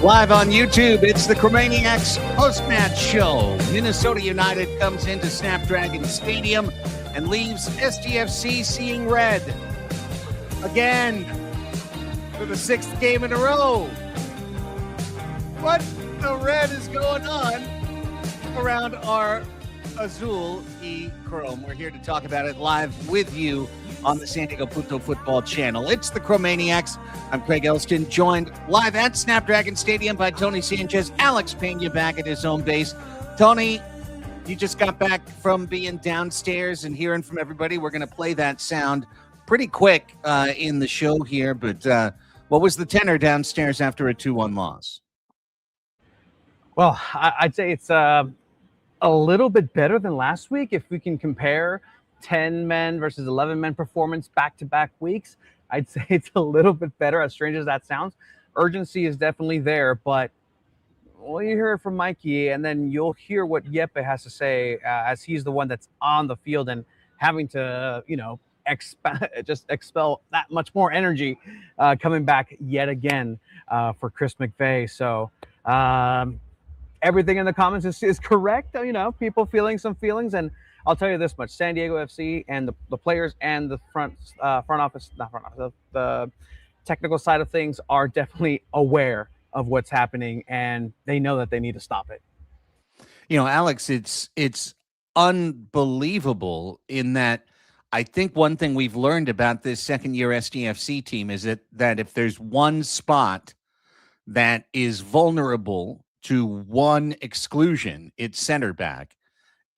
Live on YouTube, it's the Chromaniacs post-match show. Minnesota United comes into Snapdragon Stadium and leaves SDFC seeing red. Again, for the sixth game in a row. What the red is going on around our Azul y Chrome? We're here to talk about it live with you on the SanDiego.Futbol channel. It's the Chromaniacs. I'm Craig Elston, joined live at Snapdragon Stadium by Tony Sanchez. Alex Pena back at his home base. Tony, you just got back from being downstairs and hearing from everybody. We're going to play that sound pretty quick in the show here, but what was the tenor downstairs after a 2-1 loss? Well, I'd say it's a little bit better than last week. If we can compare 10 men versus 11 men performance back-to-back weeks, I'd say it's a little bit better, as strange as that sounds. Urgency is definitely there, but well, you hear it from Mikey, and then you'll hear what Yeppe has to say as he's the one that's on the field and having to, expel that much more energy coming back yet again for Chris McVay. So everything in the comments is correct. People feeling some feelings, and I'll tell you this much: San Diego FC and the players and the the technical side of things are definitely aware of what's happening, and they know that they need to stop it. Alex, it's unbelievable in that I think one thing we've learned about this second-year SDFC team is that if there's one spot that is vulnerable to one exclusion, it's center back.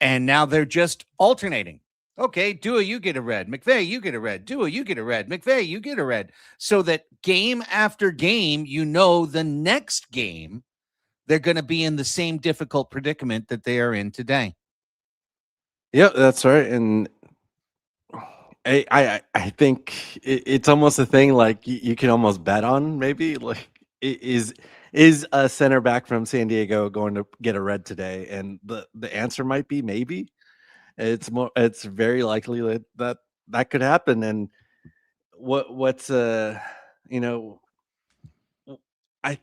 And now they're just alternating. Okay, Dua, you get a red. McVay, you get a red. Dua, you get a red. McVay, you get a red. So that game after game, the next game, they're going to be in the same difficult predicament that they are in today. Yeah, that's right. And I think it's almost a thing like you can almost bet on, maybe. Like, is a center back from San Diego going to get a red today? And the answer might be maybe. It's very likely that could happen. And what's I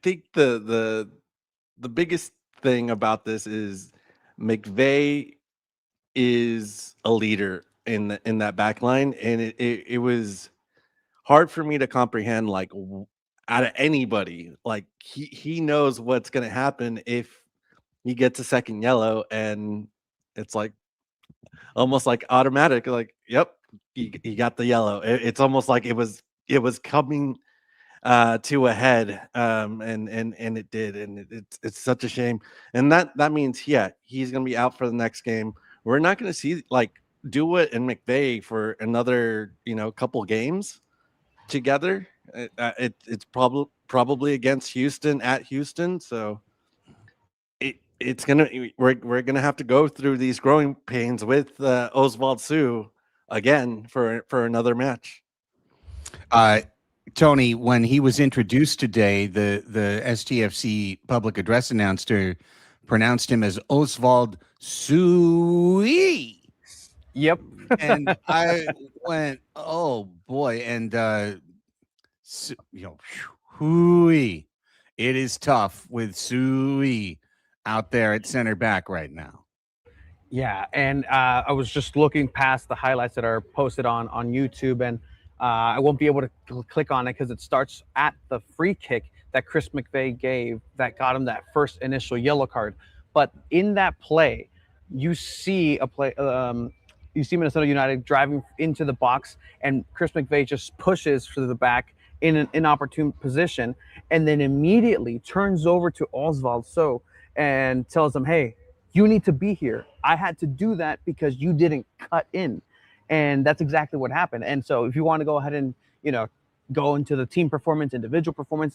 think the biggest thing about this is McVay is a leader in that back line, and it was hard for me to comprehend, like, out of anybody, like he knows what's going to happen if he gets a second yellow, and it's like almost like automatic, like, yep, he got the yellow. It's almost like it was coming to a head, and it did, and it's such a shame. And that means, yeah, he's going to be out for the next game. We're not going to see like Dua and McVay for another couple games together. It's probably against Houston at Houston, so we're gonna have to go through these growing pains with Oswald Sue again for another match. Tony, when he was introduced today, the STFC public address announcer pronounced him as Oswald Sue. Yep. And I went, oh boy, and hooey. It is tough with Sui out there at center back right now. Yeah, and I was just looking past the highlights that are posted on YouTube, and I won't be able to click on it because it starts at the free kick that Chris McVay gave that got him that first initial yellow card. But in that play, you see Minnesota United driving into the box, and Chris McVay just pushes to the back in an inopportune position, and then immediately turns over to Oswald So and tells him, hey, you need to be here. I had to do that because you didn't cut in. And that's exactly what happened. And so if you want to go ahead and, go into the team performance,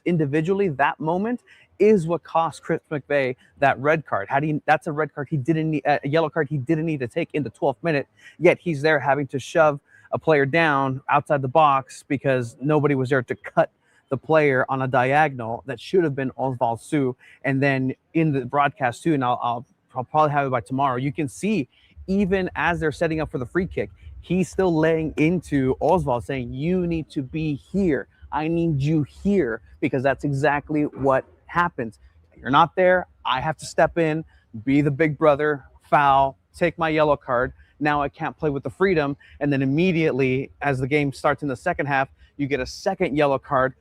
individually, that moment is what cost Chris McVay that red card. That's a red card he didn't need, a yellow card he didn't need to take in the 12th minute, yet he's there having to shove a player down outside the box because nobody was there to cut the player on a diagonal that should have been Oswald Sue. And then in the broadcast too, and I'll probably have it by tomorrow, you can see even as they're setting up for the free kick, he's still laying into Oswald saying, you need to be here. I need you here, because that's exactly what happens. You're not there. I have to step in, be the big brother, foul, take my yellow card. Now I can't play with the freedom. And then immediately, as the game starts in the second half, you get a second yellow card.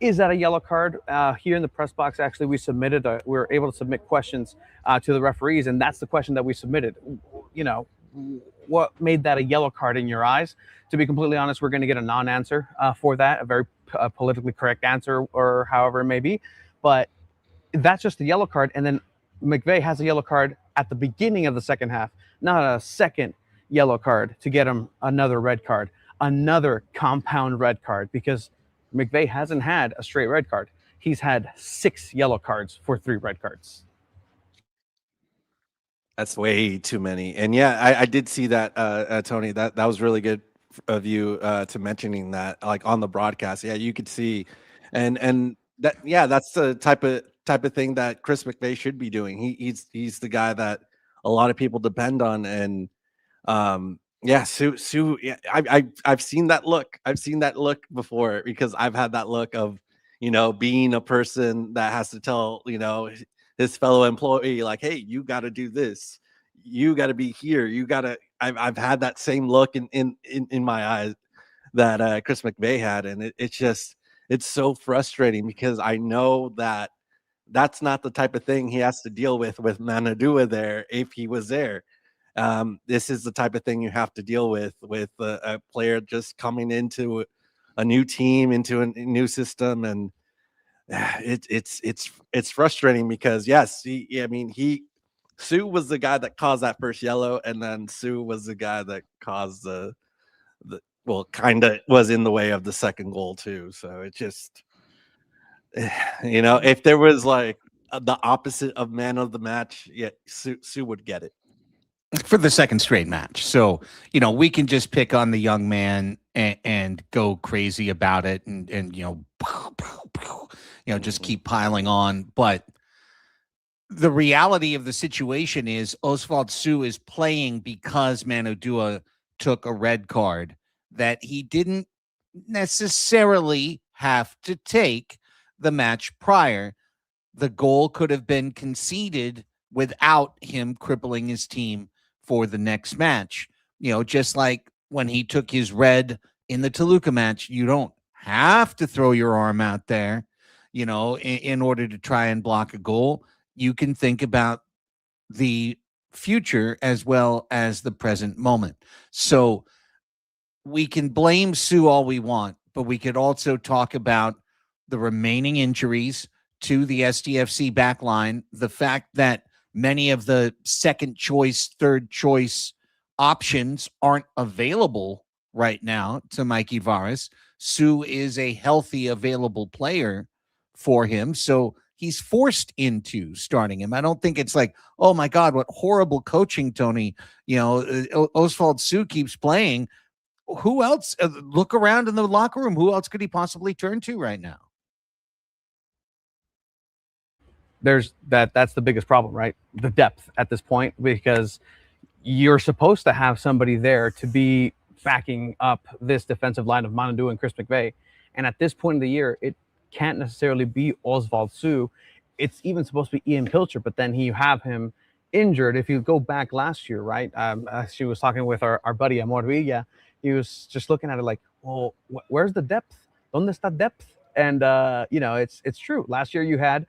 Is that a yellow card? Here in the press box, actually, we were able to submit questions to the referees, and that's the question that we submitted. What made that a yellow card in your eyes? To be completely honest, we're going to get a non-answer for that, a very politically correct answer, or however it may be. But that's just the yellow card. And then McVay has a yellow card at the beginning of the second half, not a second yellow card to get him another red card, another compound red card, because McVay hasn't had a straight red card. He's had 6 yellow cards for 3 red cards. That's way too many. And yeah, I did see that, Tony. That was really good of you to mentioning that, like on the broadcast. Yeah, you could see, and that, yeah, that's the type of thing that Chris McVay should be doing. He's the guy that a lot of people depend on. And yeah, Sue. Yeah, I've seen that look. I've seen that look before, because I've had that look of, being a person that has to tell, his fellow employee, like, hey, you got to do this. You got to be here. You got to. I've had that same look in my eyes that Chris McVay had, and it's so frustrating, because I know that that's not the type of thing he has to deal with Manadua there if he was there. This is the type of thing you have to deal with a player just coming into a new team, into a new system, and it's frustrating, because yes, Sue was the guy that caused that first yellow, and then Sue was the guy that caused the kind of was in the way of the second goal too. So it just, if there was like the opposite of man of the match, yeah, Sue would get it for the second straight match. So, we can just pick on the young man and go crazy about it, and just keep piling on. But the reality of the situation is Oswald Sue is playing because Manadua took a red card that he didn't necessarily have to take the match prior. The goal could have been conceded without him crippling his team for the next match. Just like when he took his red in the Toluca match, you don't have to throw your arm out there, in order to try and block a goal. You can think about the future as well as the present moment. So we can blame Sue all we want, but we could also talk about the remaining injuries to the SDFC backline, the fact that many of the second choice, third choice options aren't available right now to Mikey Varas. Sue is a healthy, available player for him, so he's forced into starting him. I don't think it's like, oh my God, what horrible coaching, Tony. Oswald Sue keeps playing. Who else? Look around in the locker room. Who else could he possibly turn to right now? That's the biggest problem, right? The depth at this point, because you're supposed to have somebody there to be backing up this defensive line of Manadua and Chris McVay. And at this point in the year, it can't necessarily be Oswald Sue. It's even supposed to be Ian Pilcher, but then you have him injured. If you go back last year, right? She was talking with our buddy Amor Villa. He was just looking at it like, well, where's the depth? ¿Dónde está depth? And it's true. Last year you had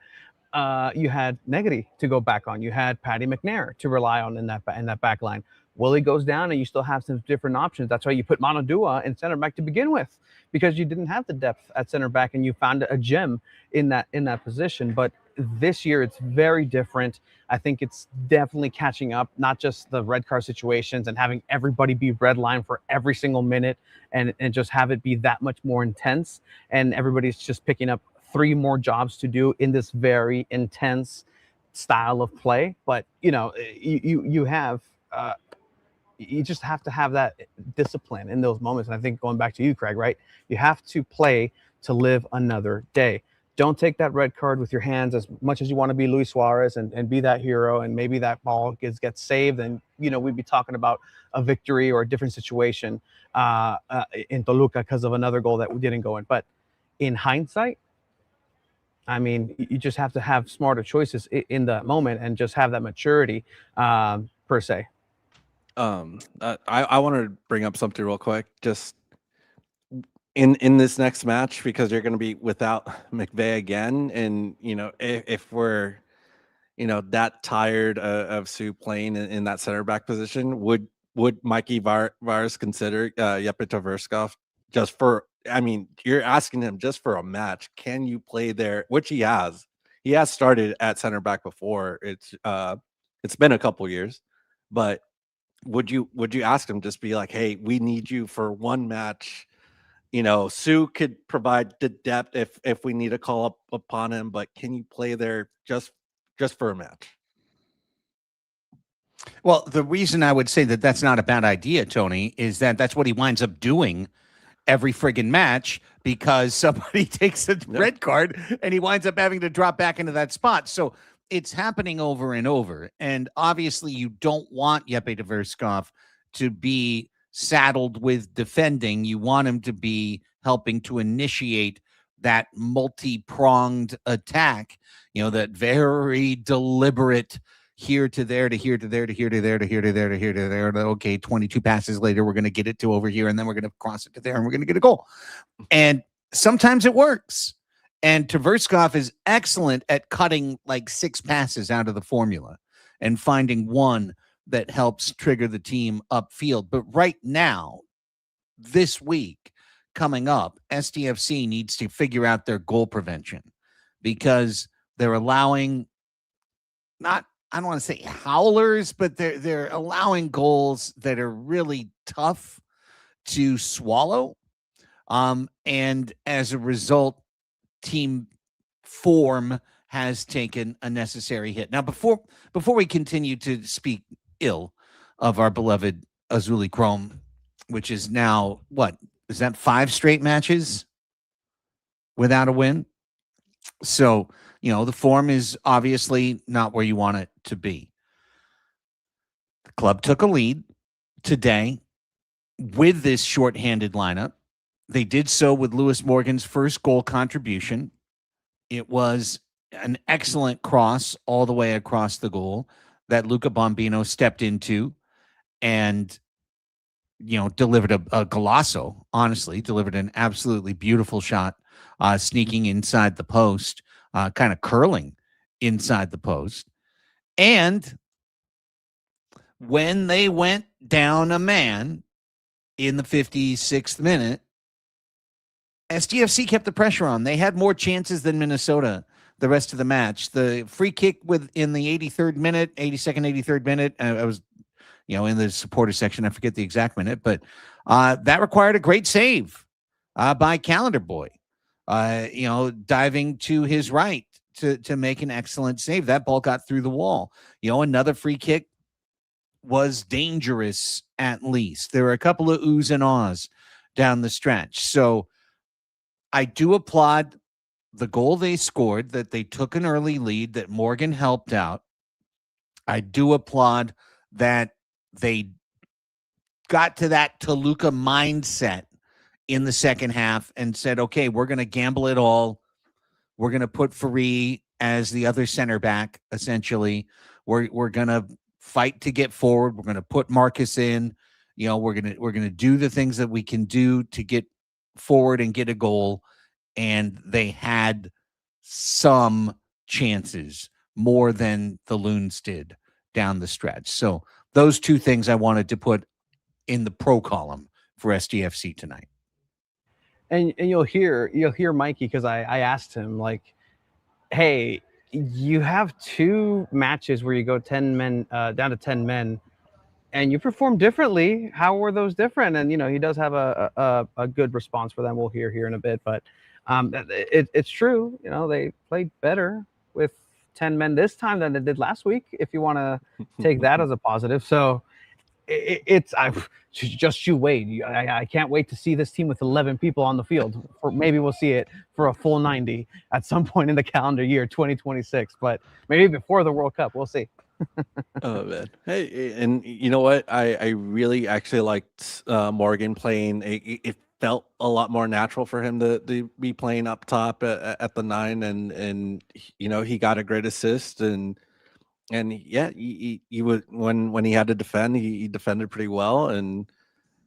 Negri to go back on. You had Patty McNair to rely on in that back line. Willie goes down, and you still have some different options. That's why you put Manadua in center back to begin with, because you didn't have the depth at center back, and you found a gem in that position. But this year it's very different. I think it's definitely catching up, not just the red card situations and having everybody be red line for every single minute and just have it be that much more intense. And everybody's just picking up 3 more jobs to do in this very intense style of play. But you just have to have that discipline in those moments. And I think going back to you, Craig, right? You have to play to live another day. Don't take that red card with your hands as much as you want to be Luis Suarez and be that hero. And maybe that ball gets saved. And, we'd be talking about a victory or a different situation in Toluca because of another goal that didn't go in. But in hindsight, I mean, you just have to have smarter choices in that moment and just have that maturity, per se. I want to bring up something real quick, just in this next match, because you're going to be without McVay again, and if we're that tired of Sue playing in that center back position, would Mikey Varas consider Yepe Tverskov just for? I mean, you're asking him just for a match. Can you play there? Which he has. He has started at center back before. It's been a couple years, but would you ask him, just be like, hey, we need you for one match? Sue could provide the depth if we need to call up upon him, but can you play there just for a match? Well, the reason I would say that that's not a bad idea, Tony, is that that's what he winds up doing every friggin' match, because somebody takes a red card and he winds up having to drop back into that spot. So it's happening over and over. And obviously you don't want Yepe Tverskov to be saddled with defending. You want him to be helping to initiate that multi-pronged attack, that very deliberate here to there to here to there to here to there to here to there to here to there. Okay, 22 passes later, we're going to get it to over here, and then we're going to cross it to there, and we're going to get a goal. And sometimes it works. And Tverskov is excellent at cutting like 6 passes out of the formula and finding one that helps trigger the team upfield. But right now, this week coming up, SDFC needs to figure out their goal prevention, because they're allowing I don't want to say howlers, but they're allowing goals that are really tough to swallow. And as a result, team form has taken a necessary hit. Now, before we continue to speak ill of our beloved Azuli Chrome, which is now, what is that, 5 straight matches without a win? So, the form is obviously not where you want it to be. The club took a lead today with this shorthanded lineup. They did so with Lewis Morgan's first goal contribution. It was an excellent cross all the way across the goal that Luca Bombino stepped into and, delivered a golazo, honestly, delivered an absolutely beautiful shot, sneaking inside the post, kind of curling inside the post. And when they went down a man in the 56th minute, SDFC kept the pressure on. They had more chances than Minnesota the rest of the match. The free kick in the 83rd minute, 83rd minute, I was, in the supporter section, I forget the exact minute, but that required a great save by Calendar Boy, diving to his right to make an excellent save. That ball got through the wall. Another free kick was dangerous, at least. There were a couple of oohs and ahs down the stretch. So I do applaud the goal they scored, that they took an early lead, that Morgan helped out. I do applaud that they got to that Toluca mindset in the second half and said, okay, we're going to gamble it all. We're going to put Farid as the other center back, essentially. We're going to fight to get forward. We're going to put Marcus in. We're going to do the things that we can do to get forward and get a goal. And they had some chances, more than the Loons did down the stretch. So those two things I wanted to put in the pro column for SDFC tonight. And you'll hear Mikey, because I asked him, like, hey, you have 2 matches where you go 10 men down to 10 men, and you perform differently. How were those different? And he does have a good response for them. We'll hear here in a bit, but it's true. They played better with 10 men this time than they did last week, if you want to take that as a positive. So just you wait. I can't wait to see this team with 11 people on the field. Or maybe we'll see it for a full 90 at some point in the calendar year 2026, but maybe before the World Cup. We'll see. Oh man! Hey, and you know what? I really actually liked Morgan playing. It felt a lot more natural for him to be playing up top at the 9, and he got a great assist, and yeah, he would when he had to defend, he defended pretty well, and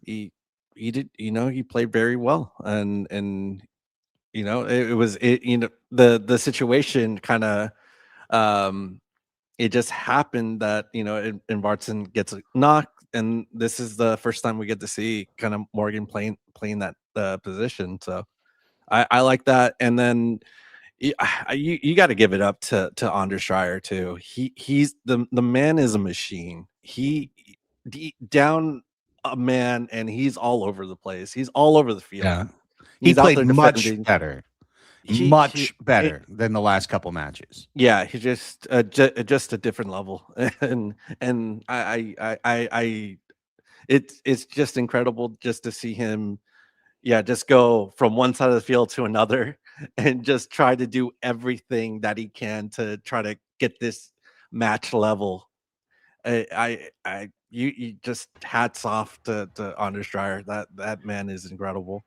he did, he played very well, and it was the situation kind of it just happened that and Barton gets a knock, and this is the first time we get to see kind of Morgan playing that position. So I like that. And then you got to give it up to Anders Schreier too. He's the man is a machine. He down a man and he's all over the place. He's all over the field. Yeah. He He's out played there much defending. better. He- Much he- better than the last couple matches. Yeah, he's just a different level, and it's just incredible just to see him, just go from one side of the field to another and just try to do everything that he can to try to get this match level. You just hats off to Anders Dreyer. That man is incredible.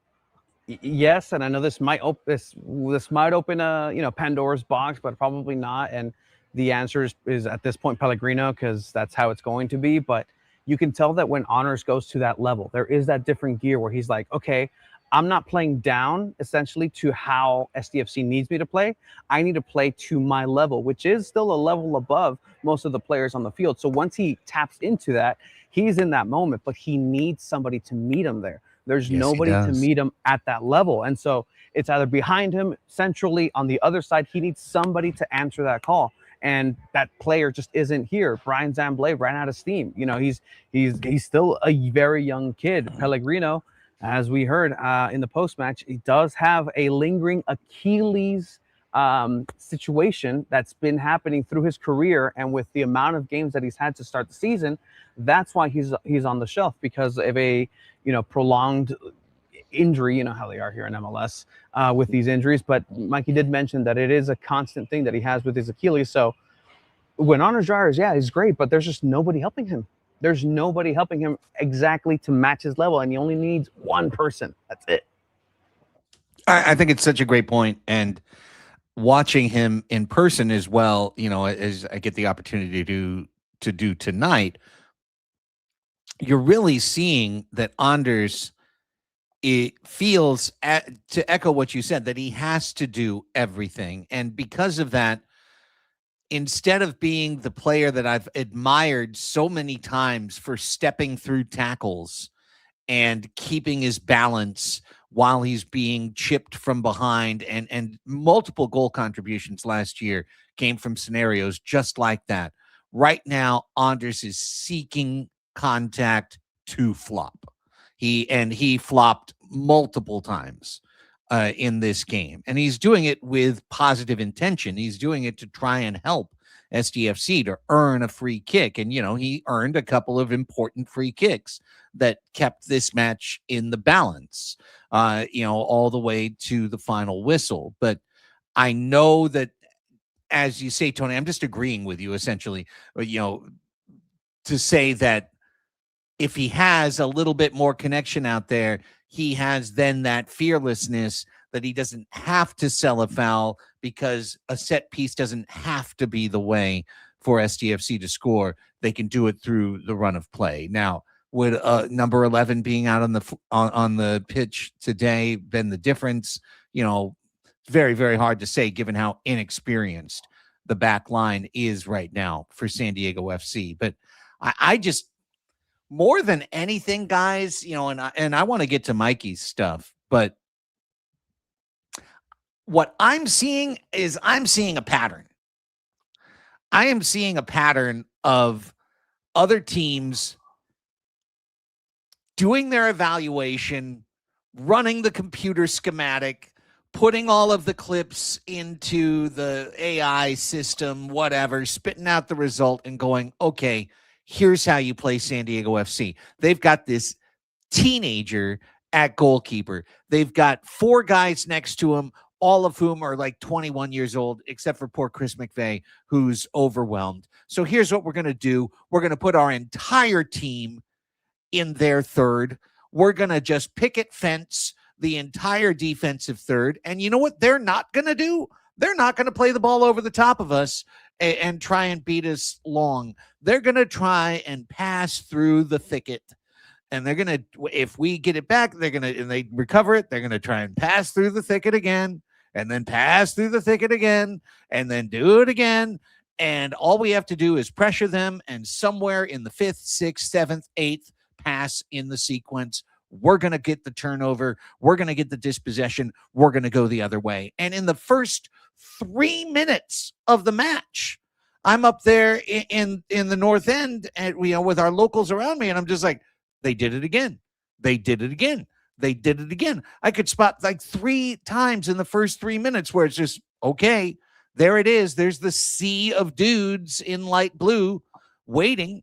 Yes, and I know this might open a Pandora's box, but probably not. And the answer is at this point Pellegrino, because that's how it's going to be. But you can tell that when Honors goes to that level, there is that different gear where he's like, okay, I'm not playing down essentially to how SDFC needs me to play. I need to play to my level, which is still a level above most of the players on the field. So once he taps into that, he's in that moment, but he needs somebody to meet him there. There's nobody to meet him at that level. And so it's either behind him, centrally, on the other side. He needs somebody to answer that call. And that player just isn't here. Brian Zamblé ran out of steam. He's still a very young kid. Pellegrino, as we heard in the post-match, he does have a lingering Achilles situation that's been happening through his career. And with the amount of games that he's had to start the season, that's why he's on the shelf, because of a prolonged injury. You know how they are here in MLS with these injuries. But Mikey did mention that it is a constant thing that he has with his Achilles. So when Anders Dreyer he's great, but there's just nobody helping him. There's nobody helping him exactly to match his level, and he only needs one person. That's it. I think it's such a great point, and watching him in person as well, as I get the opportunity to do tonight, you're really seeing that Anders, it feels, to echo what you said, that he has to do everything. And because of that, instead of being the player that I've admired so many times for stepping through tackles and keeping his balance while he's being chipped from behind, and multiple goal contributions last year came from scenarios just like that. Right now, Anders is seeking contact to flop. He flopped multiple times in this game, and he's doing it with positive intention. He's doing it to try and help SDFC to earn a free kick, and he earned a couple of important free kicks that kept this match in the balance, all the way to the final whistle. But I know that, as you say, Tony, I'm just agreeing with you essentially, to say that if he has a little bit more connection out there, he has then that fearlessness that he doesn't have to sell a foul, because a set piece doesn't have to be the way for SDFC to score. They can do it through the run of play. Now, would number 11 being out on the pitch today been the difference? Very, very hard to say, given how inexperienced the back line is right now for San Diego FC. But I just, more than anything, guys, and I want to get to Mikey's stuff, but what I'm seeing is a pattern. I am seeing a pattern of other teams doing their evaluation, running the computer schematic, putting all of the clips into the AI system, whatever, spitting out the result and going, okay, here's how you play San Diego FC. They've got this teenager at goalkeeper. They've got 4 guys next to him, all of whom are like 21 years old, except for poor Chris McVeigh, who's overwhelmed. So here's what we're going to do. We're going to put our entire team in their third. We're going to just picket fence the entire defensive third. And you know what they're not going to do? They're not going to play the ball over the top of us and try and beat us long. They're going to try and pass through the thicket. And they're going to, if we get it back, they're going to, and they recover it, they're going to try and pass through the thicket again, and then pass through the thicket again, and then do it again. And all we have to do is pressure them, and somewhere in the 5th, 6th, 7th, 8th pass in the sequence, we're going to get the turnover. We're going to get the dispossession. We're going to go the other way. And in the first 3 minutes of the match, I'm up there in the North End and with our locals around me, and I'm just like, they did it again. They did it again. They did it again. I could spot like 3 times in the first 3 minutes where it's just, okay, there it is. There's the sea of dudes in light blue waiting,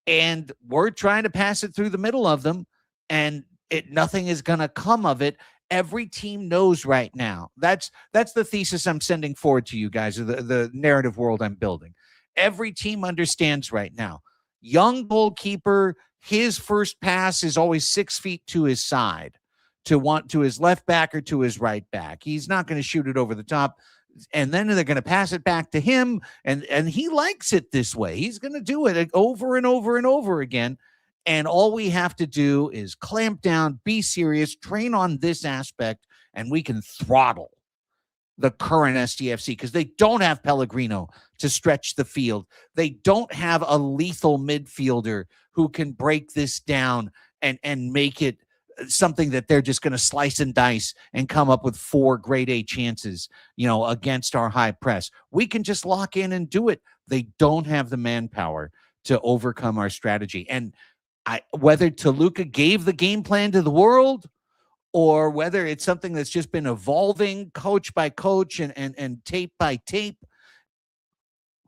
and we're trying to pass it through the middle of them, and nothing is going to come of it. Every team knows right now. That's the thesis I'm sending forward to you guys, or the narrative world I'm building. Every team understands right now. Young goalkeeper, his first pass is always 6 feet to his side, to his left back or to his right back. He's not going to shoot it over the top. And then they're going to pass it back to him, and he likes it this way. He's going to do it over and over and over again. And all we have to do is clamp down, be serious, train on this aspect, and we can throttle the current SDFC, because they don't have Pellegrino to stretch the field. They don't have a lethal midfielder who can break this down and make it something that they're just going to slice and dice and come up with 4 grade A chances, against our high press. We can just lock in and do it. They don't have the manpower to overcome our strategy. And whether Toluca gave the game plan to the world, or whether it's something that's just been evolving coach by coach and tape by tape,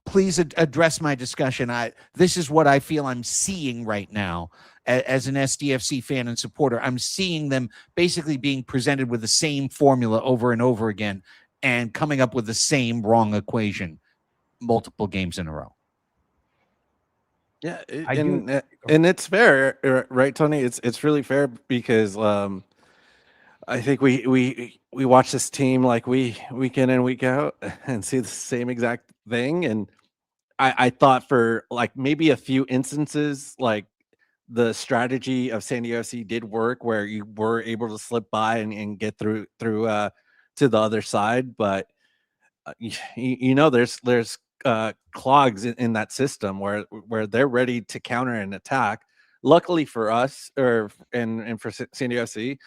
please address my discussion. This is what I feel I'm seeing right now as an SDFC fan and supporter. I'm seeing them basically being presented with the same formula over and over again and coming up with the same wrong equation multiple games in a row. Yeah, and it's fair, right, Tony? It's really fair because I think we watch this team like week in and week out and see the same exact thing. And I thought for like maybe a few instances, like the strategy of SanDiego FC did work, where you were able to slip by and get through to the other side. But there's clogs in that system where they're ready to counter and attack. Luckily for us, and for SanDiego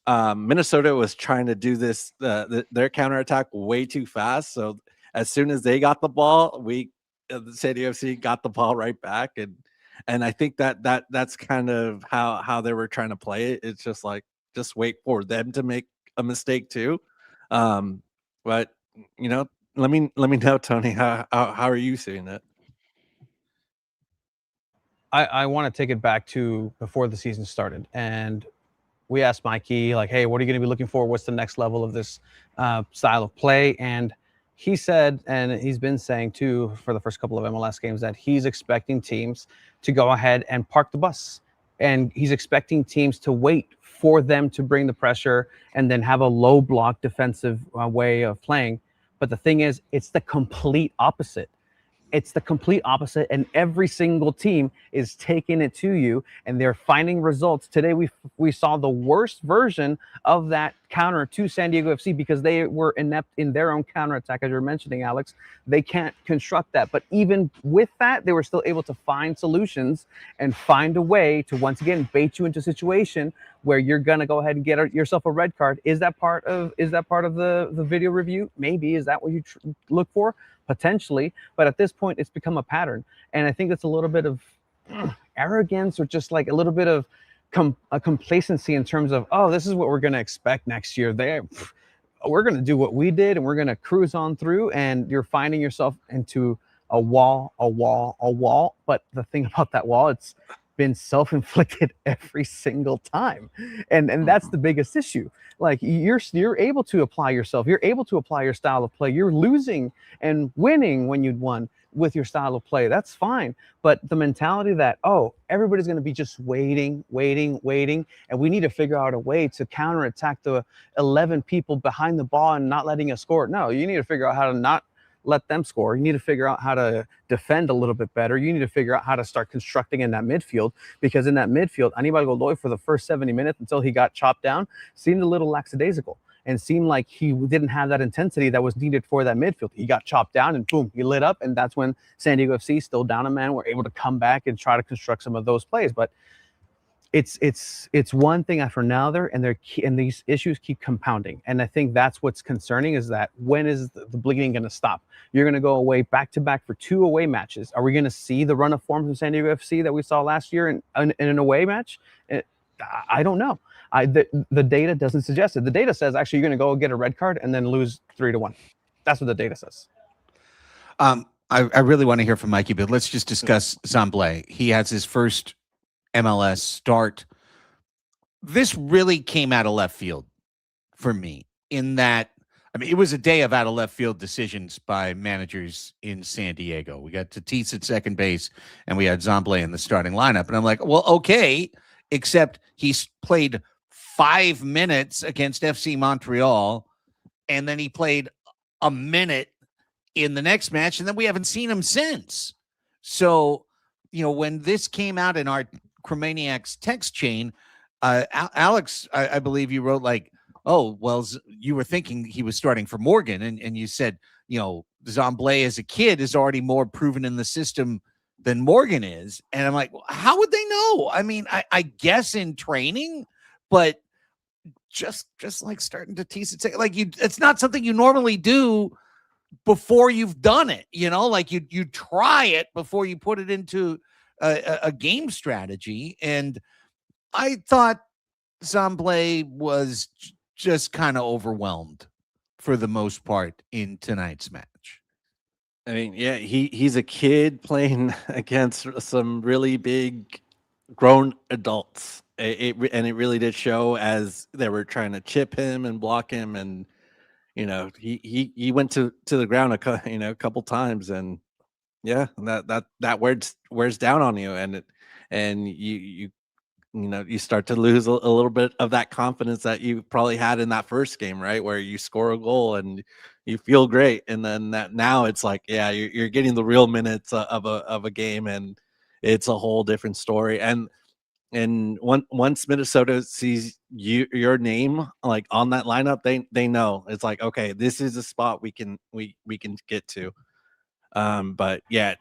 FC, Minnesota was trying to do this their counterattack way too fast. So as soon as they got the ball, the SanDiego FC got the ball right back, and I think that's kind of how they were trying to play it. It's just like, just wait for them to make a mistake too. But let me know, Tony, how are you seeing it? I want to take it back to before the season started, and we asked Mikey, like, hey, what are you going to be looking for? What's the next level of this style of play? And he said, and he's been saying too for the first couple of MLS games, that he's expecting teams to go ahead and park the bus. And he's expecting teams to wait for them to bring the pressure and then have a low block defensive way of playing. But the thing is, it's the complete opposite. It's the complete opposite, and every single team is taking it to you, and they're finding results. Today, we saw the worst version of that counter to SanDiego FC because they were inept in their own counterattack, as you're mentioning, Alex. They can't construct that. But even with that, they were still able to find solutions and find a way to, once again, bait you into a situation where you're going to go ahead and get yourself a red card. Is that part of the video review? Maybe. Is that what you look for? Potentially, but at this point, it's become a pattern. And I think it's a little bit of arrogance, or just like a little bit of a complacency in terms of, oh, this is what we're going to expect next year. We're going to do what we did, and we're going to cruise on through, and you're finding yourself into a wall. But the thing about that wall, been self-inflicted every single time, and that's the biggest issue. Like you're able to apply yourself, you're able to apply your style of play. You're losing and winning when you'd won with your style of play. That's fine. But the mentality that, oh, everybody's going to be just waiting, and we need to figure out a way to counterattack the 11 people behind the ball and not letting us score. No, you need to figure out how to not let them score. You need to figure out how to defend a little bit better. You need to figure out how to start constructing in that midfield, because in that midfield, Aníbal Godoy for the first 70 minutes until he got chopped down seemed a little lackadaisical and seemed like he didn't have that intensity that was needed for that midfield. He got chopped down and boom, he lit up. And that's when San Diego FC, still down a man, were able to come back and try to construct some of those plays. But it's one thing after another, and these issues keep compounding. And I think that's what's concerning, is that when is the bleeding going to stop? You're going to go away back to back for 2 away matches. Are we going to see the run of form from San Diego FC that we saw last year in an away match? I don't know. The data doesn't suggest it. The data says actually you're going to go get a red card and then lose 3-1. That's what the data says. I really want to hear from Mikey, but let's just discuss Zamblé. He has his first MLS start. This really came out of left field for me, in that, I mean, it was a day of out of left field decisions by managers in San Diego. We got Tatis at second base and we had Zamblé in the starting lineup. And I'm like, well, okay, except he's played 5 minutes against FC Montreal, and then he played a minute in the next match, and then we haven't seen him since. So, when this came out in our Chromaniacs text chain, Alex, I believe you wrote like, oh, well, you were thinking he was starting for Morgan, and you said, Zamblé as a kid is already more proven in the system than Morgan is. And I'm like, well, how would they know? I mean, I guess in training, but just like starting to tease it, like it's not something you normally do before you've done it, like you try it before you put it into a game strategy. And I thought Zamblé was just kind of overwhelmed for the most part in tonight's match. I mean, yeah, he's a kid playing against some really big grown adults. It really did show as they were trying to chip him and block him, and he went to the ground a couple times, and yeah, that wears down on you, and you start to lose a little bit of that confidence that you probably had in that first game, right, where you score a goal and you feel great, and then now it's like, yeah, you're getting the real minutes of a game, and it's a whole different story. And once Minnesota sees your name like on that lineup, they know it's like, okay, this is a spot we can get to. But yeah,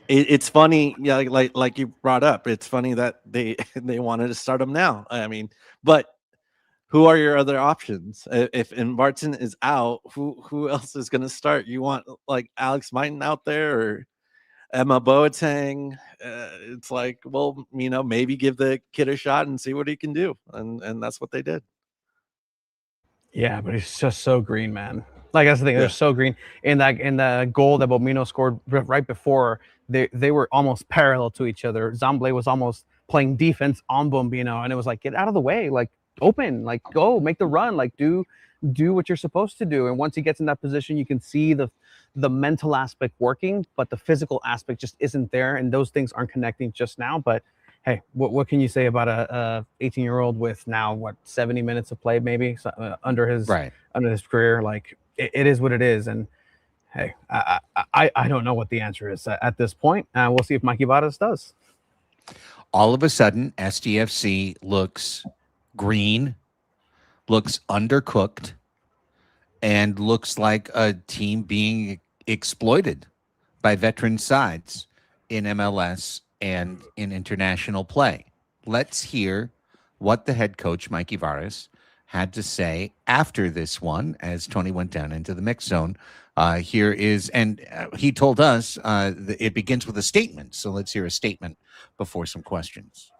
it's funny, yeah, like you brought up. It's funny that they wanted to start him now. I mean, but who are your other options? If Martin is out, who else is going to start? You want like Alex Mighton out there, or Emma Boateng? It's like, well, maybe give the kid a shot and see what he can do, and that's what they did. Yeah, but he's just so green, man. Like, that's the thing. Yeah. They're so green. In the goal that Bomino scored right before, they were almost parallel to each other. Zamblé was almost playing defense on Bombino, and it was like, get out of the way, like open, like go make the run, like do what you're supposed to do. And once he gets in that position, you can see the mental aspect working, but the physical aspect just isn't there, and those things aren't connecting just now. But hey, what can you say about a 18-year-old with now 70 minutes of play maybe under his career? Like, it is what it is. And hey, I don't know what the answer is at this point. We'll see if Mikey Varas does. All of a sudden, SDFC looks green, looks undercooked, and looks like a team being exploited by veteran sides in MLS and in international play. Let's hear what the head coach, Mikey Varas, had to say after this one as Tony went down into the mix zone. Here is, and he told us it begins with a statement. So let's hear a statement before some questions.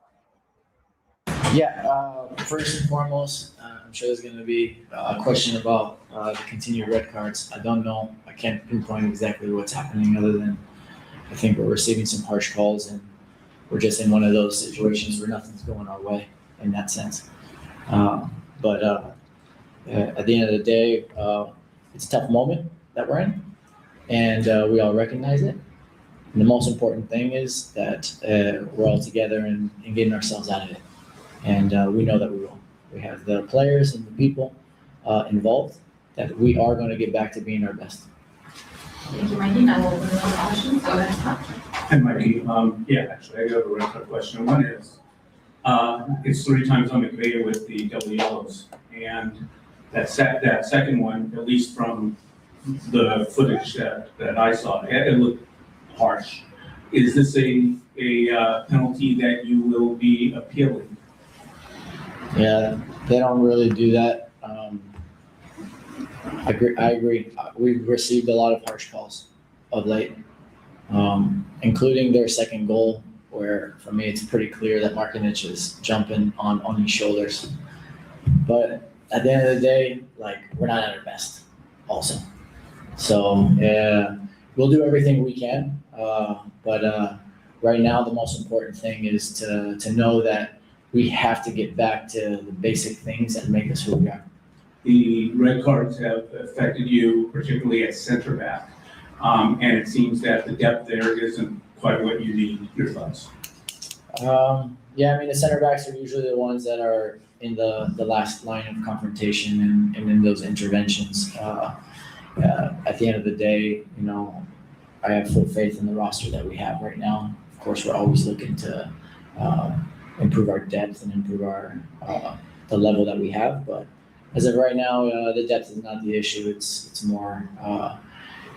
Yeah, first and foremost, I'm sure there's going to be a question about the continued red cards. I don't know. I can't pinpoint exactly what's happening, other than I think we're receiving some harsh calls, and we're just in one of those situations where nothing's going our way in that sense. But at the end of the day, it's a tough moment that we're in, and we all recognize it. And the most important thing is that we're all together and getting ourselves out of it. And we know that we will. We have the players and the people involved that we are going to get back to being our best. Thank you, Mikey. Now we'll open the questions. Go ahead, Scott. Hi, Mikey. Actually, I got a red card question. One is, it's 3 times on McVay with the double yellows, and that second one, at least from the footage that I saw, it looked harsh. Is this a penalty that you will be appealing? Yeah, they don't really do that. I agree. We've received a lot of harsh calls of late, including their second goal, where for me it's pretty clear that Markinich is jumping on his shoulders. But at the end of the day, like, we're not at our best also. So we'll do everything we can. But right now, the most important thing is to know that we have to get back to the basic things that make us who we are. The red cards have affected you, particularly at center back, and it seems that the depth there isn't quite what you need. Your thoughts? Yeah, I mean, the center backs are usually the ones that are in the last line of confrontation and in those interventions. At the end of the day, I have full faith in the roster that we have right now. Of course, we're always looking to improve our depth and improve our the level that we have. But as of right now, the depth is not the issue. It's more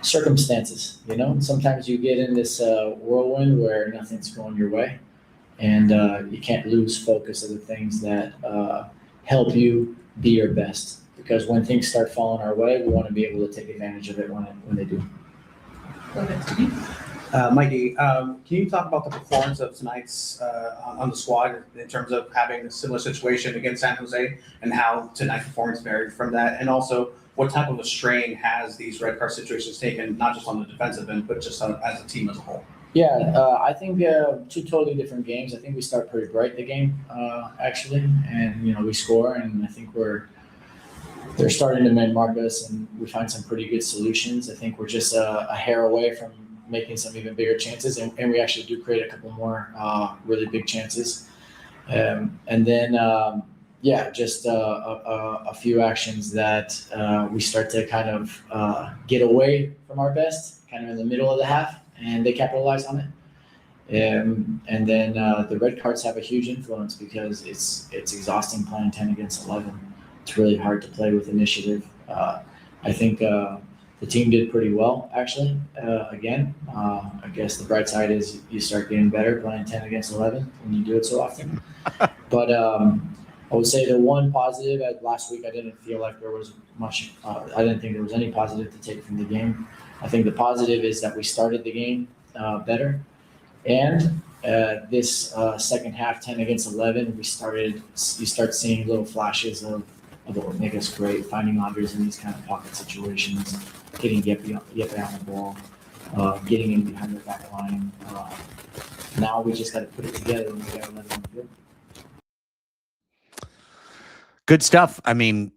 circumstances. Sometimes you get in this whirlwind where nothing's going your way, and you can't lose focus of the things that help you be your best. Because when things start falling our way, we want to be able to take advantage of it when they do. Go ahead, Steve. Mikey, can you talk about the performance of tonight's on the squad in terms of having a similar situation against San Jose and how tonight's performance varied from that? And also, what type of a strain has these red card situations taken, not just on the defensive end, but just as a team as a whole? Yeah, I think 2 totally different games. I think we start pretty bright the game, actually. And, we score, and I think they're starting to man-mark us, and we find some pretty good solutions. I think we're just a hair away from making some even bigger chances, and we actually do create a couple more really big chances. And then, just a few actions that we start to kind of get away from our best, kind of in the middle of the half, and they capitalize on it. And then the red cards have a huge influence because it's exhausting playing 10 against 11. It's really hard to play with initiative. I think the team did pretty well, actually. Again, I guess the bright side is you start getting better playing 10 against 11 when you do it so often. But I would say the one positive, last week I didn't feel like there was much, I didn't think there was any positive to take from the game. I think the positive is that we started the game better. And this second half, 10 against 11, you start seeing little flashes of what would make us great, finding Andres in these kind of pocket situations, getting Yeppe on the ball, getting in behind the back line. Now we just got to put it together and we got to let it go. Good stuff. I mean,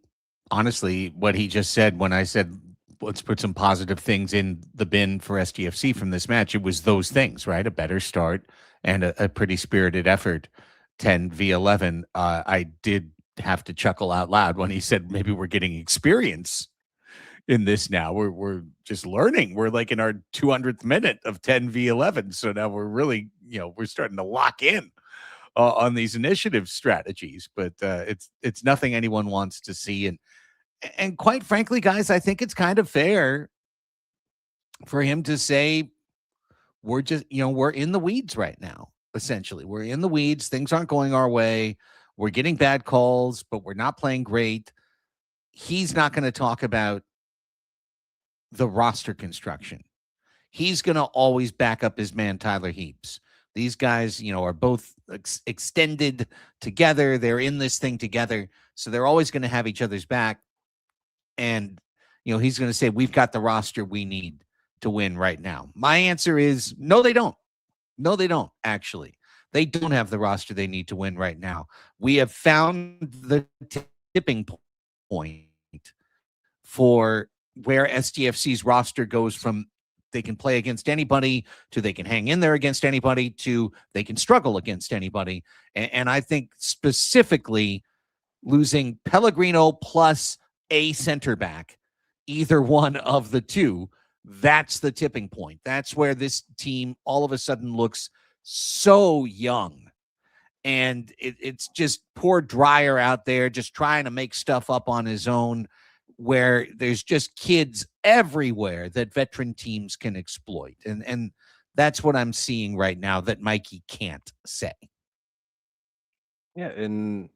honestly, what he just said when I said, let's put some positive things in the bin for SDFC from this match, it was those things, right? A better start and a pretty spirited effort. 10v11. I did have to chuckle out loud when he said maybe we're getting experience in this now. We're just learning. We're like in our 200th minute of 10v11. So now we're really, we're starting to lock in on these initiative strategies. But it's nothing anyone wants to see. And quite frankly, guys, I think it's kind of fair for him to say we're just, we're in the weeds right now. Essentially, we're in the weeds. Things aren't going our way. We're getting bad calls, but we're not playing great. He's not going to talk about the roster construction. He's going to always back up his man, Tyler Heaps. These guys, are both extended together. They're in this thing together. So they're always going to have each other's back. And, he's going to say, we've got the roster we need to win right now. My answer is no, they don't. No, they don't, actually. They don't have the roster they need to win right now. We have found the tipping point for where SDFC's roster goes from they can play against anybody to they can hang in there against anybody to they can struggle against anybody. And I think specifically losing Pellegrino plus a center back, either one of the two, that's the tipping point. That's where this team all of a sudden looks so young. And it's just poor Dreyer out there just trying to make stuff up on his own, where there's just kids everywhere that veteran teams can exploit. And that's what I'm seeing right now that Mikey can't say. Yeah, and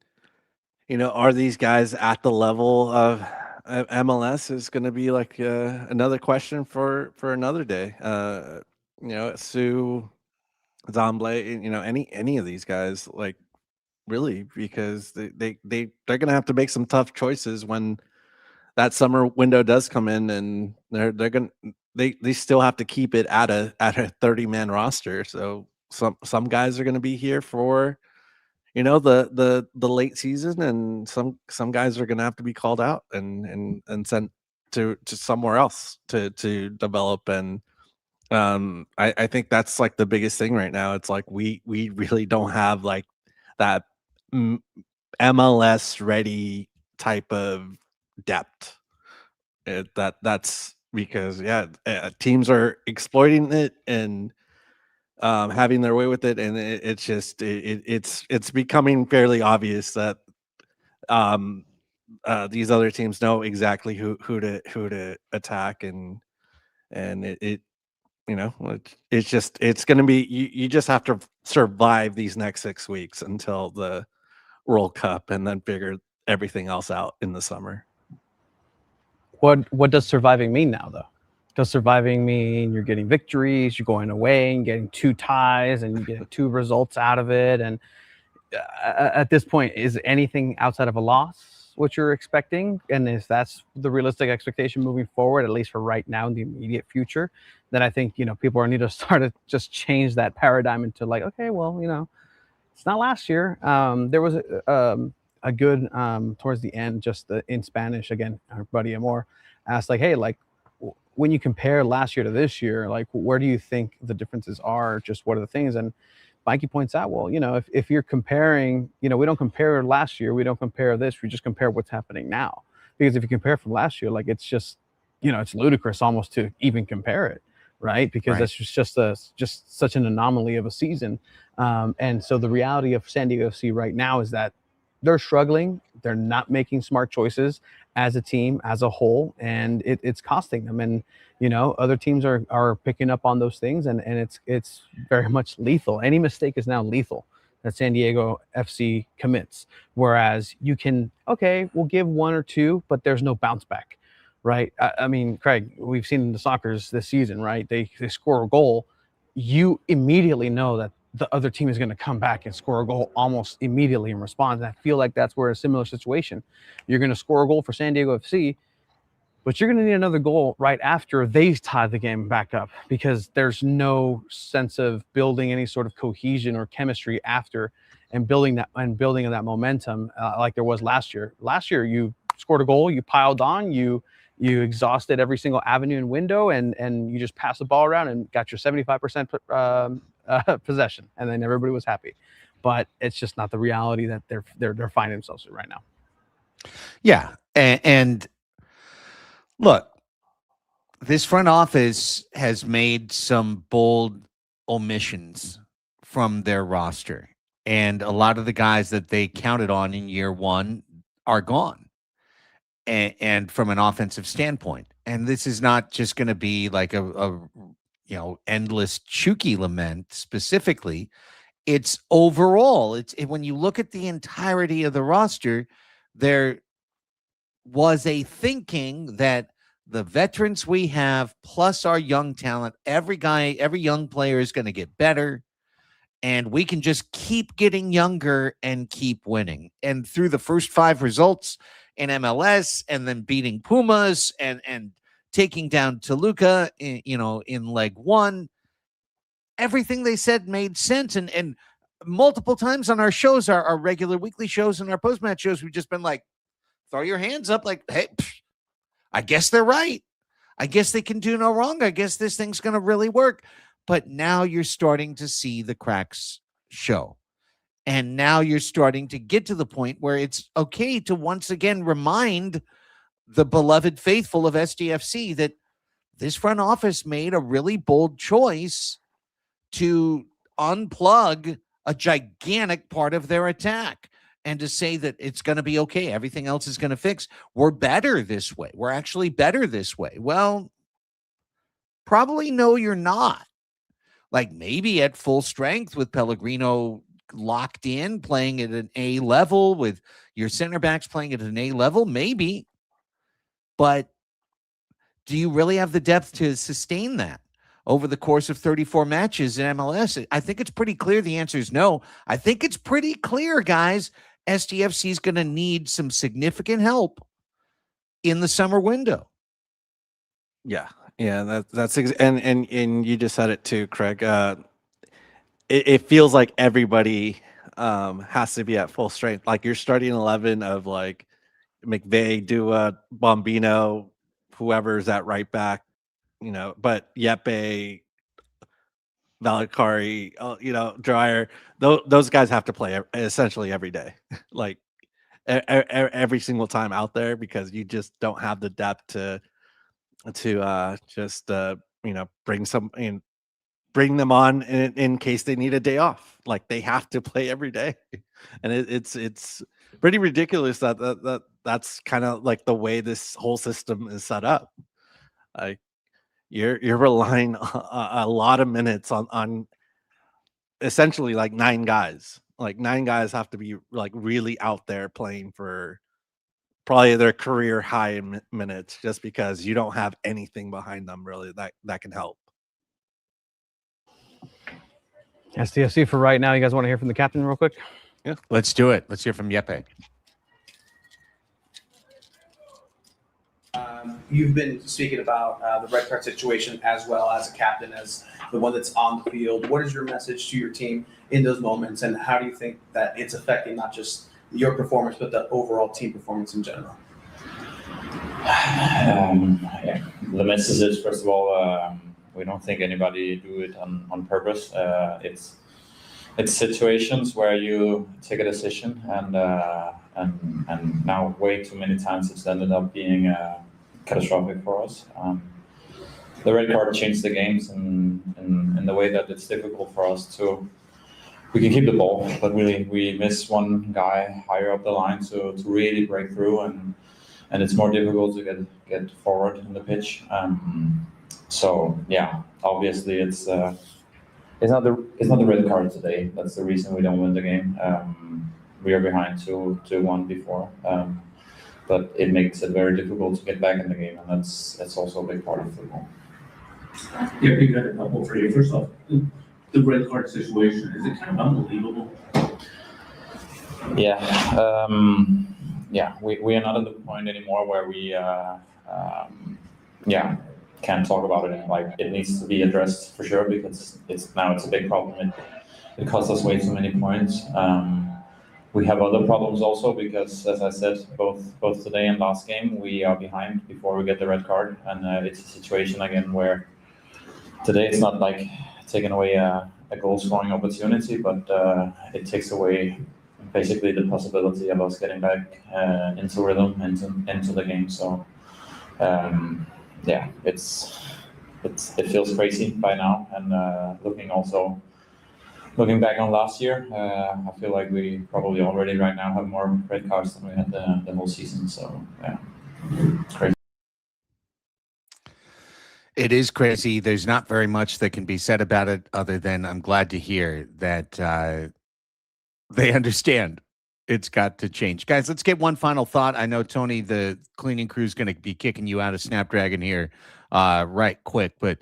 are these guys at the level of MLS is going to be like another question for another day. Sue, Zamble, any of these guys, like really, because they're going to have to make some tough choices when that summer window does come in, and they still have to keep it at a 30-man roster. So some guys are going to be here for the late season, and some guys are going to have to be called out and sent to somewhere else to develop. And I think that's like the biggest thing right now. It's like we really don't have like that MLS ready type of depth. That's because teams are exploiting it and having their way with it, and it's becoming fairly obvious that these other teams know exactly who to attack, and it's going to be you just have to survive these next 6 weeks until the World Cup, and then figure everything else out in the summer. What does surviving mean now, though? Does surviving mean you're getting victories, you're going away and getting 2 ties, and you get 2 results out of it? And at this point, is anything outside of a loss what you're expecting? And if that's the realistic expectation moving forward, at least for right now in the immediate future, then I think people need to start to just change that paradigm into like, okay, well, it's not last year. There was a good towards the end, just in Spanish again. Our buddy Amor asked like, hey, like, when you compare last year to this year, like, where do you think the differences are? Just what are the things? And Mikey points out, well, if you're comparing, we don't compare last year, we don't compare this, we just compare what's happening now. Because if you compare from last year, like, it's just, it's ludicrous almost to even compare it, right? Because that's just such an anomaly of a season. And so the reality of San Diego FC right now is that they're struggling. They're not making smart choices as a team, as a whole, and it's costing them. And other teams are picking up on those things, and it's very much lethal. Any mistake is now lethal that San Diego FC commits. Whereas you can, we'll give 1 or 2, but there's no bounce back, right? I mean, Craig, we've seen in the Soccers this season, right? They score a goal, you immediately know that the other team is going to come back and score a goal almost immediately in response. And I feel like that's where a similar situation. You're going to score a goal for San Diego FC, but you're going to need another goal right after they tie the game back up, because there's no sense of building any sort of cohesion or chemistry after and building that momentum like there was last year. Last year, you scored a goal, you piled on, you exhausted every single avenue and window, and you just passed the ball around and got your 75% possession, and then everybody was happy. But it's just not the reality that they're finding themselves in right now. Yeah, and look, this front office has made some bold omissions from their roster, and a lot of the guys that they counted on in year 1 are gone. And from an offensive standpoint, and this is not just going to be like a endless Chucky lament specifically. It's overall. When you look at the entirety of the roster, there was a thinking that the veterans we have plus our young talent, every young player is going to get better, and we can just keep getting younger and keep winning. And through the first 5 results in MLS, and then beating Pumas and taking down Toluca in leg 1, everything they said made sense. And multiple times on our shows, our regular weekly shows and our post-match shows, we've just been like, throw your hands up like, hey, I guess they're right. I guess they can do no wrong. I guess this thing's going to really work. But now you're starting to see the cracks show. And now you're starting to get to the point where it's okay to once again remind the beloved faithful of SDFC that this front office made a really bold choice to unplug a gigantic part of their attack and to say that it's going to be okay. Everything else is going to fix. We're better this way. We're actually better this way. Well, probably no, you're not. Like maybe at full strength with Pellegrino locked in, playing at an A level, with your center backs playing at an A level, maybe. But do you really have the depth to sustain that over the course of 34 matches in MLS? I think it's pretty clear the answer is no. I think it's pretty clear, guys, SDFC is going to need some significant help in the summer window. Yeah, and you just said it too, Craig. It feels like everybody has to be at full strength. Like you're starting 11 of like McVay, Dua, Bombino, whoever's at right back, but Yepe, Valakari, Dreyer, those guys have to play essentially every day, like every single time out there, because you just don't have the depth to just bring them on in case they need a day off. Like they have to play every day, and it's pretty ridiculous that's kind of like the way this whole system is set up. Like you're relying a lot of minutes on essentially like 9 guys. Like 9 guys have to be like really out there playing for probably their career high in minutes, just because you don't have anything behind them really that can help. SDFC for right now. You guys want to hear from the captain real quick? Yeah, let's do it. Let's hear from Yepe. You've been speaking about the red card situation as well as a captain, as the one that's on the field. What is your message to your team in those moments, and how do you think that it's affecting not just your performance, but the overall team performance in general? The message is, first of all, we don't think anybody do it on purpose. It's situations where you take a decision and now way too many times it's ended up being catastrophic for us. The red card changed the games in the way that it's difficult for us to. We can keep the ball, but really we miss one guy higher up the line to really break through, and it's more difficult to get forward in the pitch. So yeah, obviously it's not the red card today. That's the reason we don't win the game. We are behind 2-1 before, but it makes it very difficult to get back in the game, and that's also a big part of football. Yeah, we got a couple for you. First off, the red card situation, is it kind of unbelievable? Yeah, we are not at the point anymore where we can't talk about it. Like it needs to be addressed for sure, because it's a big problem. It costs us way too many points. We have other problems also because, as I said, both today and last game, we are behind before we get the red card, and it's a situation again where today it's not like taking away a goal scoring opportunity, but it takes away basically the possibility of us getting back into rhythm, into the game. So it feels crazy by now, and looking back on last year, I feel like we probably already right now have more red cards than we had the whole season. So yeah, it's crazy. It is crazy. There's not very much that can be said about it other than I'm glad to hear that they understand it's got to change. Guys, let's get one final thought. I know, Tony, the cleaning crew is going to be kicking you out of Snapdragon here right quick, but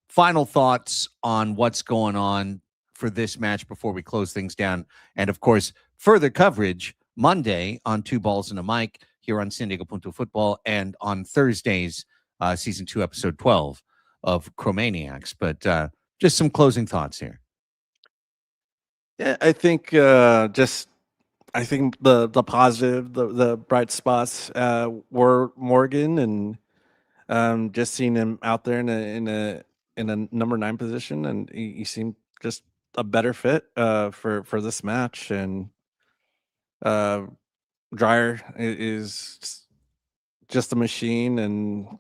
final thoughts on what's going on for this match before we close things down. And, of course, further coverage Monday on Two Balls and a Mic here on SanDiego.Futbol, and on Thursdays, Season 2, Episode 12 of Chromaniacs. But just some closing thoughts here. Yeah, I think I think the positive, the bright spots were Morgan, and just seeing him out there in a number 9 position, and he seemed just a better fit for this match. And uh, Dryer is just a machine, and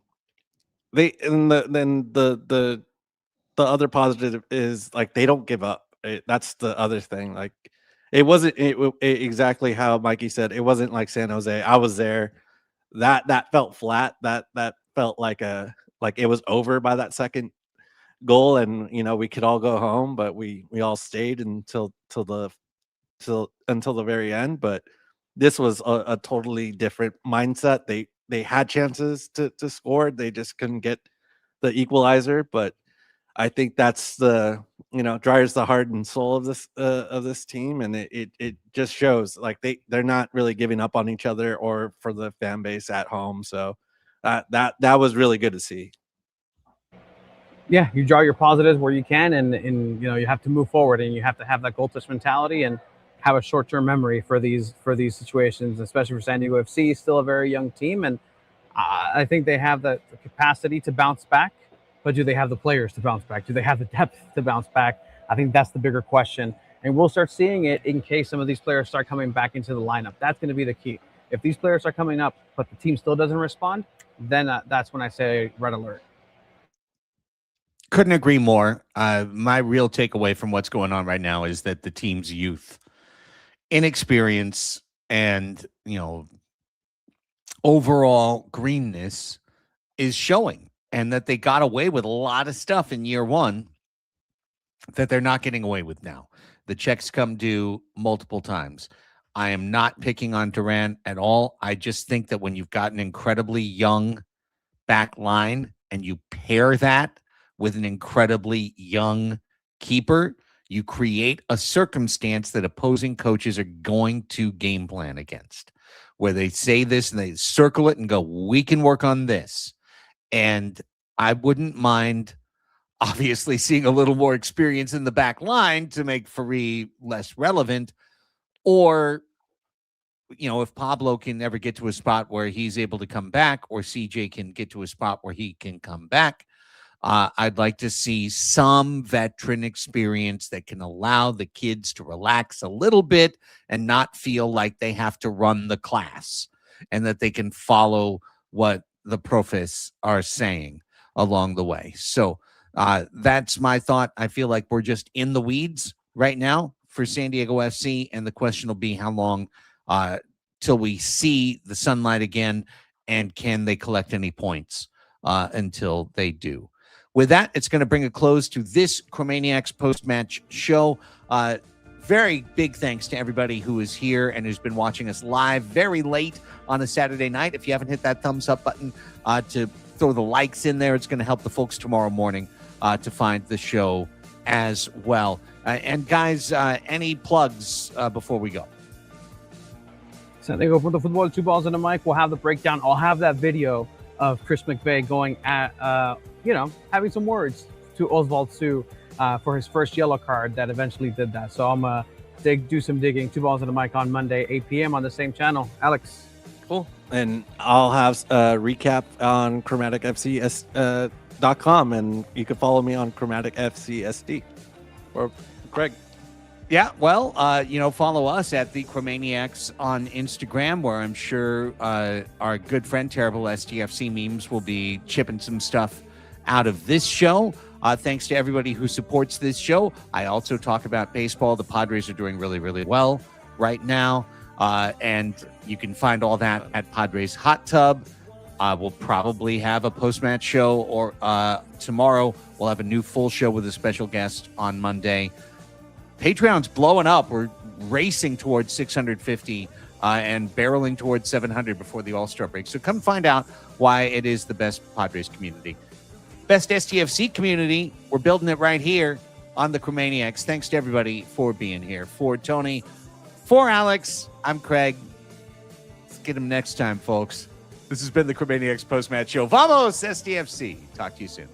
the other positive is like they don't give up. That's the other thing. Like it wasn't exactly how Mikey said. It wasn't like San Jose. I was there. That felt flat. That felt like it was over by that second goal, and we could all go home, but we all stayed until the very end. But this was a totally different mindset. They had chances to score. They just couldn't get the equalizer. But I think that's Dryer's the heart and soul of this team, and it just shows like they're not really giving up on each other or for the fan base at home. So that was really good to see. Yeah, you draw your positives where you can, and you have to move forward, and you have to have that goldfish mentality and have a short-term memory for these situations, especially for San Diego FC, still a very young team, and I think they have the capacity to bounce back. But do they have the players to bounce back? Do they have the depth to bounce back? I think that's the bigger question. And we'll start seeing it in case some of these players start coming back into the lineup. That's going to be the key. If these players are coming up, but the team still doesn't respond, then that's when I say red alert. Couldn't agree more. My real takeaway from what's going on right now is that the team's youth, inexperience, and overall greenness is showing. And that they got away with a lot of stuff in year one that they're not getting away with now. The checks come due multiple times. I am not picking on Durant at all. I just think that when you've got an incredibly young back line and you pair that with an incredibly young keeper, you create a circumstance that opposing coaches are going to game plan against, where they say this and they circle it and go, we can work on this. And I wouldn't mind, obviously, seeing a little more experience in the back line to make Farid less relevant. Or, if Pablo can ever get to a spot where he's able to come back, or CJ can get to a spot where he can come back, I'd like to see some veteran experience that can allow the kids to relax a little bit and not feel like they have to run the class, and that they can follow what the profs are saying along the way. So that's my thought. I feel like we're just in the weeds right now for San Diego FC, and the question will be how long till we see the sunlight again, and can they collect any points until they do. With that, it's going to bring a close to this Chromaniacs post-match show. Very big thanks to everybody who is here and who's been watching us live very late on a Saturday night. If you haven't hit that thumbs up button to throw the likes in there, it's going to help the folks tomorrow morning to find the show as well. And guys, any plugs before we go? SanDiego.Futbol, 2 balls and a mic. We'll have the breakdown. I'll have that video of Chris McVeigh going at, having some words to Oswald Sue for his first yellow card that eventually did that. So I'm going to do some digging. 2 balls and a mic on Monday, 8 p.m. on the same channel. Alex. Cool. And I'll have a recap on ChromaticFC.com, and you can follow me on ChromaticFCSD. Or Craig. Yeah, well, follow us at the Chromaniacs on Instagram, where I'm sure our good friend Terrible SDFC Memes will be chipping some stuff out of this show. Thanks to everybody who supports this show. I also talk about baseball. The Padres are doing really, really well right now. And you can find all that at Padres Hot Tub. We'll probably have a post-match show, or tomorrow we'll have a new full show with a special guest on Monday. Patreon's blowing up. We're racing towards 650 and barreling towards 700 before the All-Star break. So come find out why it is the best Padres community. Best SDFC community. We're building it right here on the Chromaniacs. Thanks to everybody for being here. For Tony, for Alex, I'm Craig. Let's get him next time, folks. This has been the Chromaniacs post-match show. Vamos, SDFC. Talk to you soon.